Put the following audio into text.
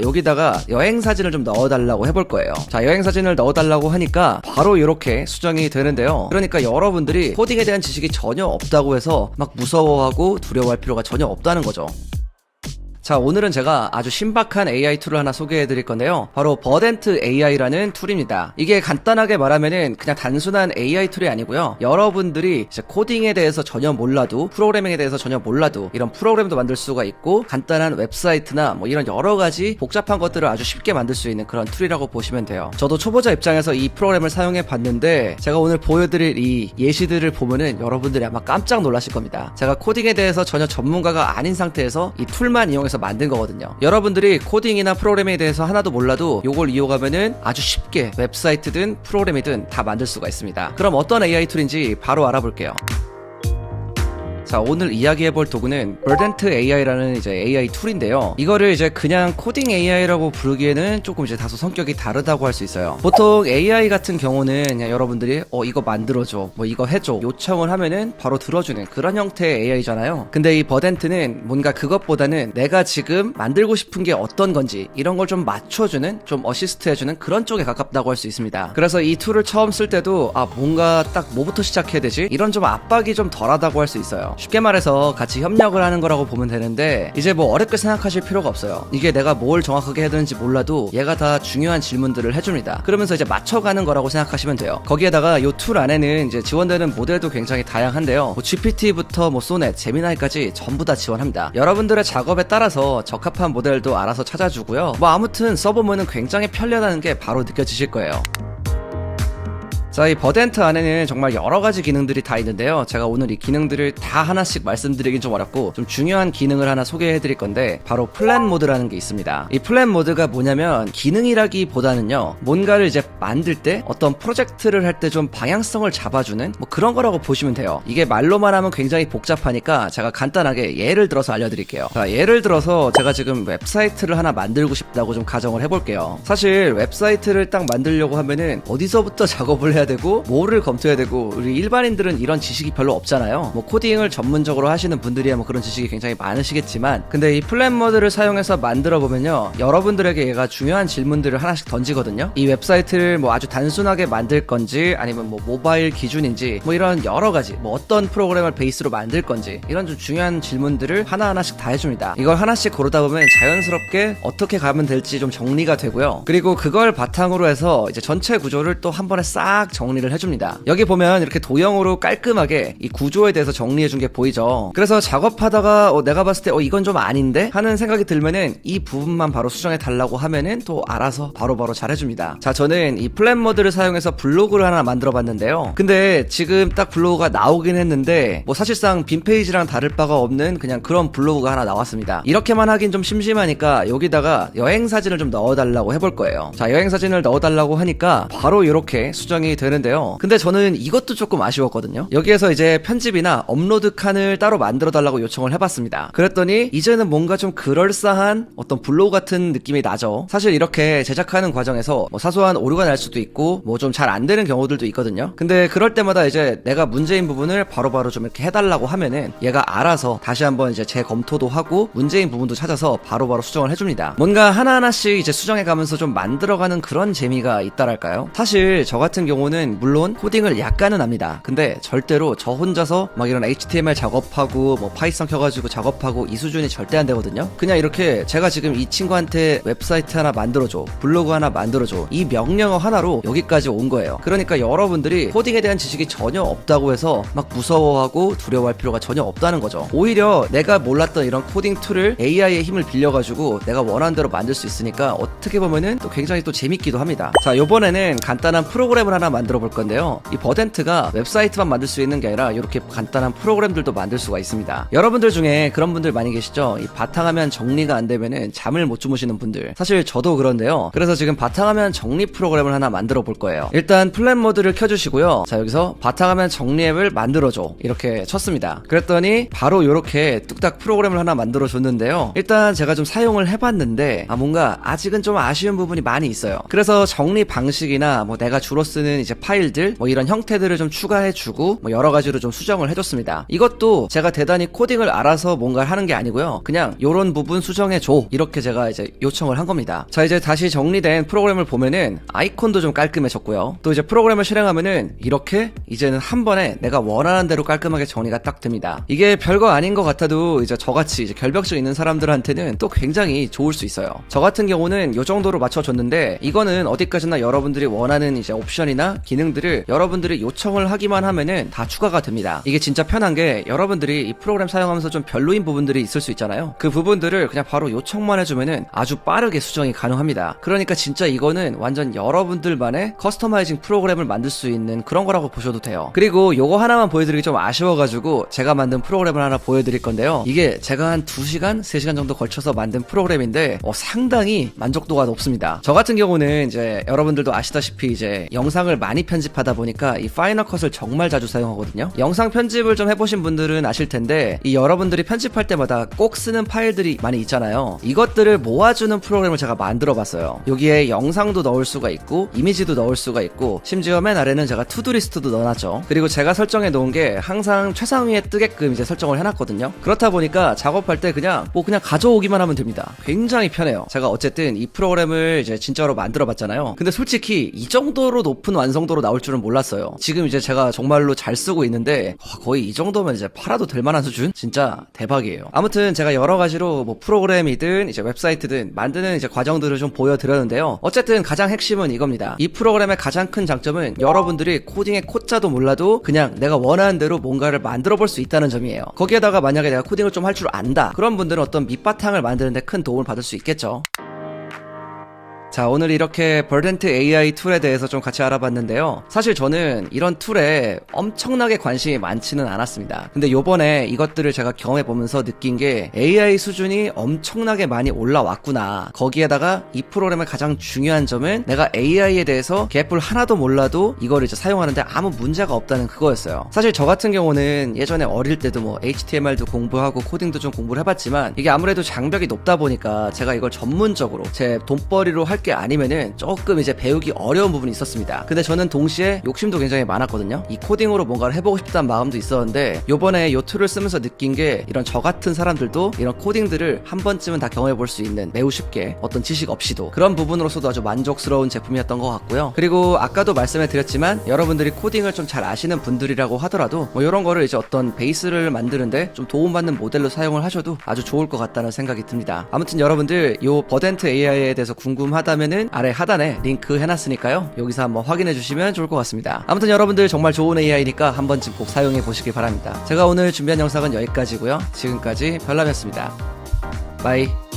여기다가 여행 사진을 좀 넣어달라고 해볼 거예요. 자, 여행 사진을 넣어달라고 하니까 바로 이렇게 수정이 되는데요. 그러니까 여러분들이 코딩에 대한 지식이 전혀 없다고 해서 막 무서워하고 두려워할 필요가 전혀 없다는 거죠. 자, 오늘은 제가 아주 신박한 AI 툴을 하나 소개해 드릴 건데요. 바로 버덴트 AI라는 툴입니다. 이게 간단하게 말하면은 그냥 단순한 AI 툴이 아니고요. 여러분들이 이제 코딩에 대해서 전혀 몰라도, 프로그래밍에 대해서 전혀 몰라도 이런 프로그램도 만들 수가 있고, 간단한 웹사이트나 뭐 이런 여러 가지 복잡한 것들을 아주 쉽게 만들 수 있는 그런 툴이라고 보시면 돼요. 저도 초보자 입장에서 이 프로그램을 사용해 봤는데, 제가 오늘 보여드릴 이 예시들을 보면은 여러분들이 아마 깜짝 놀라실 겁니다. 제가 코딩에 대해서 전혀 전문가가 아닌 상태에서 이 툴만 이용해서 만든 거거든요. 여러분들이 코딩이나 프로그래밍에 대해서 하나도 몰라도 요걸 이용하면은 아주 쉽게 웹사이트든 프로그램이든 다 만들 수가 있습니다. 그럼 어떤 AI 툴인지 바로 알아볼게요. 자, 오늘 이야기해볼 도구는 버덴트 AI라는 이제 AI 툴인데요. 이거를 이제 그냥 코딩 AI라고 부르기에는 조금 이제 다소 성격이 다르다고 할 수 있어요. 보통 AI 같은 경우는 그냥 여러분들이 이거 만들어줘, 뭐 이거 해줘 요청을 하면은 바로 들어주는 그런 형태의 AI잖아요. 근데 이 버덴트는 뭔가 그것보다는 내가 지금 만들고 싶은 게 어떤 건지 이런 걸 좀 맞춰주는, 좀 어시스트 해주는 그런 쪽에 가깝다고 할 수 있습니다. 그래서 이 툴을 처음 쓸 때도 뭔가 딱 뭐부터 시작해야 되지? 이런 좀 압박이 좀 덜하다고 할 수 있어요. 쉽게 말해서 같이 협력을 하는 거라고 보면 되는데, 이제 뭐 어렵게 생각하실 필요가 없어요. 이게 내가 뭘 정확하게 해야 되는지 몰라도 얘가 다 중요한 질문들을 해줍니다. 그러면서 이제 맞춰가는 거라고 생각하시면 돼요. 거기에다가 이 툴 안에는 이제 지원되는 모델도 굉장히 다양한데요. 뭐 GPT부터 뭐 소넷, 제미나이까지 전부 다 지원합니다. 여러분들의 작업에 따라서 적합한 모델도 알아서 찾아주고요. 뭐 아무튼 써보면은 굉장히 편리하다는 게 바로 느껴지실 거예요. 자, 이 버덴트 안에는 정말 여러가지 기능들이 다 있는데요. 제가 오늘 이 기능들을 다 하나씩 말씀드리긴 좀 어렵고, 좀 중요한 기능을 하나 소개해드릴 건데, 바로 플랜 모드라는 게 있습니다. 이 플랜 모드가 뭐냐면 기능이라기보다는요, 뭔가를 이제 만들 때 어떤 프로젝트를 할 때 좀 방향성을 잡아주는 뭐 그런 거라고 보시면 돼요. 이게 말로만 하면 굉장히 복잡하니까 제가 간단하게 예를 들어서 알려드릴게요. 자, 예를 들어서 제가 지금 웹사이트를 하나 만들고 싶다고 좀 가정을 해볼게요. 사실 웹사이트를 딱 만들려고 하면은 어디서부터 작업을 해야 되고 뭐를 검토해야 되고, 우리 일반인들은 이런 지식이 별로 없잖아요. 뭐 코딩을 전문적으로 하시는 분들이야 뭐 그런 지식이 굉장히 많으시겠지만, 근데 이 플랜 모드를 사용해서 만들어 보면요, 여러분들에게 얘가 중요한 질문들을 하나씩 던지거든요. 이 웹사이트를 뭐 아주 단순하게 만들 건지, 아니면 뭐 모바일 기준인지, 뭐 이런 여러 가지, 뭐 어떤 프로그램을 베이스로 만들 건지, 이런 좀 중요한 질문들을 하나하나씩 다 해줍니다. 이걸 하나씩 고르다 보면 자연스럽게 어떻게 가면 될지 좀 정리가 되고요. 그리고 그걸 바탕으로 해서 이제 전체 구조를 또 한 번에 싹 정리를 해줍니다. 여기 보면 이렇게 도형으로 깔끔하게 이 구조에 대해서 정리해준 게 보이죠. 그래서 작업하다가 내가 봤을 때 이건 좀 아닌데 하는 생각이 들면은 이 부분만 바로 수정해 달라고 하면은 또 알아서 바로바로 잘 해줍니다. 자, 저는 이 플랜 모드를 사용해서 블로그를 하나 만들어 봤는데요. 근데 지금 딱 블로그가 나오긴 했는데 뭐 사실상 빈 페이지랑 다를 바가 없는 그냥 그런 블로그가 하나 나왔습니다. 이렇게만 하긴 좀 심심하니까 여기다가 여행 사진을 좀 넣어달라고 해볼 거예요. 자, 여행 사진을 넣어달라고 하니까 바로 이렇게 수정이 되는데요. 근데 저는 이것도 조금 아쉬웠거든요. 여기에서 이제 편집이나 업로드 칸을 따로 만들어 달라고 요청을 해봤습니다. 그랬더니 이제는 뭔가 좀 그럴싸한 어떤 블로그 같은 느낌이 나죠. 사실 이렇게 제작하는 과정에서 뭐 사소한 오류가 날 수도 있고 뭐 좀 잘 안 되는 경우들도 있거든요. 근데 그럴 때마다 이제 내가 문제인 부분을 바로바로 좀 이렇게 해달라고 하면은 얘가 알아서 다시 한번 이제 재검토도 하고 문제인 부분도 찾아서 바로바로 수정을 해줍니다. 뭔가 하나하나씩 이제 수정해가면서 좀 만들어가는 그런 재미가 있다랄까요? 사실 저 같은 경우는 물론 코딩을 약간은 합니다. 근데 절대로 저 혼자서 막 이런 HTML 작업하고 뭐 파이썬 켜가지고 작업하고 이 수준이 절대 안 되거든요. 그냥 이렇게 제가 지금 이 친구한테 웹사이트 하나 만들어줘, 블로그 하나 만들어줘, 이 명령어 하나로 여기까지 온 거예요. 그러니까 여러분들이 코딩에 대한 지식이 전혀 없다고 해서 막 무서워하고 두려워할 필요가 전혀 없다는 거죠. 오히려 내가 몰랐던 이런 코딩 툴을 AI의 힘을 빌려가지고 내가 원하는 대로 만들 수 있으니까 어떻게 보면은 또 굉장히 또 재밌기도 합니다. 자, 요번에는 간단한 프로그램을 하나 만들어 볼 건데요. 이 버덴트가 웹사이트만 만들 수 있는 게 아니라 이렇게 간단한 프로그램들도 만들 수가 있습니다. 여러분들 중에 그런 분들 많이 계시죠? 이 바탕화면 정리가 안 되면은 잠을 못 주무시는 분들. 사실 저도 그런데요. 그래서 지금 바탕화면 정리 프로그램을 하나 만들어 볼 거예요. 일단 플랜 모드를 켜주시고요. 자, 여기서 바탕화면 정리 앱을 만들어줘 이렇게 쳤습니다. 그랬더니 바로 이렇게 뚝딱 프로그램을 하나 만들어 줬는데요. 일단 제가 좀 사용을 해봤는데 뭔가 아직은 좀 아쉬운 부분이 많이 있어요. 그래서 정리 방식이나 뭐 내가 주로 쓰는 이제 이제 파일들 뭐 이런 형태들을 좀 추가해주고 뭐 여러 가지로 좀 수정을 해줬습니다. 이것도 제가 대단히 코딩을 알아서 뭔가를 하는 게 아니고요. 그냥 요런 부분 수정해줘 이렇게 제가 이제 요청을 한 겁니다. 자, 이제 다시 정리된 프로그램을 보면은 아이콘도 좀 깔끔해졌고요. 또 이제 프로그램을 실행하면은 이렇게 이제는 한 번에 내가 원하는 대로 깔끔하게 정리가 딱 됩니다. 이게 별거 아닌 것 같아도 이제 저같이 이제 결벽증 있는 사람들한테는 또 굉장히 좋을 수 있어요. 저 같은 경우는 요 정도로 맞춰줬는데 이거는 어디까지나 여러분들이 원하는 이제 옵션이나 기능들을 여러분들이 요청을 하기만 하면은 다 추가가 됩니다. 이게 진짜 편한 게 여러분들이 이 프로그램 사용하면서 좀 별로인 부분들이 있을 수 있잖아요. 그 부분들을 그냥 바로 요청만 해주면은 아주 빠르게 수정이 가능합니다. 그러니까 진짜 이거는 완전 여러분들만의 커스터마이징 프로그램을 만들 수 있는 그런 거라고 보셔도 돼요. 그리고 요거 하나만 보여드리기 좀 아쉬워가지고 제가 만든 프로그램을 하나 보여드릴 건데요. 이게 제가 한 2시간, 3시간 정도 걸쳐서 만든 프로그램인데 상당히 만족도가 높습니다. 저 같은 경우는 이제 여러분들도 아시다시피 이제 영상을 많이 편집하다 보니까 이 파이널 컷을 정말 자주 사용하거든요. 영상 편집을 좀 해보신 분들은 아실 텐데 이 여러분들이 편집할 때마다 꼭 쓰는 파일들이 많이 있잖아요. 이것들을 모아주는 프로그램을 제가 만들어 봤어요. 여기에 영상도 넣을 수가 있고 이미지도 넣을 수가 있고 심지어 맨 아래는 제가 투두리스트도 넣어놨죠. 그리고 제가 설정해 놓은 게 항상 최상위에 뜨게끔 이제 설정을 해놨거든요. 그렇다 보니까 작업할 때 그냥 가져오기만 하면 됩니다. 굉장히 편해요. 제가 어쨌든 이 프로그램을 이제 진짜로 만들어 봤잖아요. 근데 솔직히 이 정도로 높은 완성도로 나올 줄은 몰랐어요. 지금 이제 제가 정말로 잘 쓰고 있는데 거의 이 정도면 이제 팔아도 될 만한 수준? 진짜 대박이에요. 아무튼 제가 여러 가지로 뭐 프로그램이든 이제 웹사이트든 만드는 이제 과정들을 좀 보여드렸는데요. 어쨌든 가장 핵심은 이겁니다. 이 프로그램의 가장 큰 장점은 여러분들이 코딩의 코자도 몰라도 그냥 내가 원하는 대로 뭔가를 만들어 볼 수 있다는 점이에요. 거기에다가 만약에 내가 코딩을 좀 할 줄 안다 그런 분들은 어떤 밑바탕을 만드는데 큰 도움을 받을 수 있겠죠. 자, 오늘 이렇게 버덴트 AI 툴에 대해서 좀 같이 알아봤는데요. 사실 저는 이런 툴에 엄청나게 관심이 많지는 않았습니다. 근데 요번에 이것들을 제가 경험해보면서 느낀 게 AI 수준이 엄청나게 많이 올라왔구나. 거기에다가 이 프로그램의 가장 중요한 점은 내가 AI에 대해서 개뿔 하나도 몰라도 이거를 이제 사용하는데 아무 문제가 없다는 그거였어요. 사실 저 같은 경우는 예전에 어릴 때도 뭐 HTML도 공부하고 코딩도 좀 공부를 해봤지만 이게 아무래도 장벽이 높다 보니까 제가 이걸 전문적으로 제 돈벌이로 할 게 아니면은 조금 이제 배우기 어려운 부분이 있었습니다. 근데 저는 동시에 욕심도 굉장히 많았거든요. 이 코딩으로 뭔가를 해보고 싶다는 마음도 있었는데 요번에 요 툴을 쓰면서 느낀 게 이런 저 같은 사람들도 이런 코딩들을 한 번쯤은 다 경험해볼 수 있는 매우 쉽게 어떤 지식 없이도 그런 부분으로서도 아주 만족스러운 제품이었던 것 같고요. 그리고 아까도 말씀해 드렸지만 여러분들이 코딩을 좀 잘 아시는 분들이라고 하더라도 뭐 이런 거를 이제 어떤 베이스를 만드는데 좀 도움받는 모델로 사용을 하셔도 아주 좋을 것 같다는 생각이 듭니다. 아무튼 여러분들 요 버덴트 AI에 대해서 궁금하다면은 아래 하단에 링크 해놨으니까요. 여기서 한번 확인해 주시면 좋을 것 같습니다. 아무튼 여러분들 정말 좋은 AI니까 한 번쯤 꼭 사용해 보시길 바랍니다. 제가 오늘 준비한 영상은 여기까지고요. 지금까지 별남이었습니다. 바이.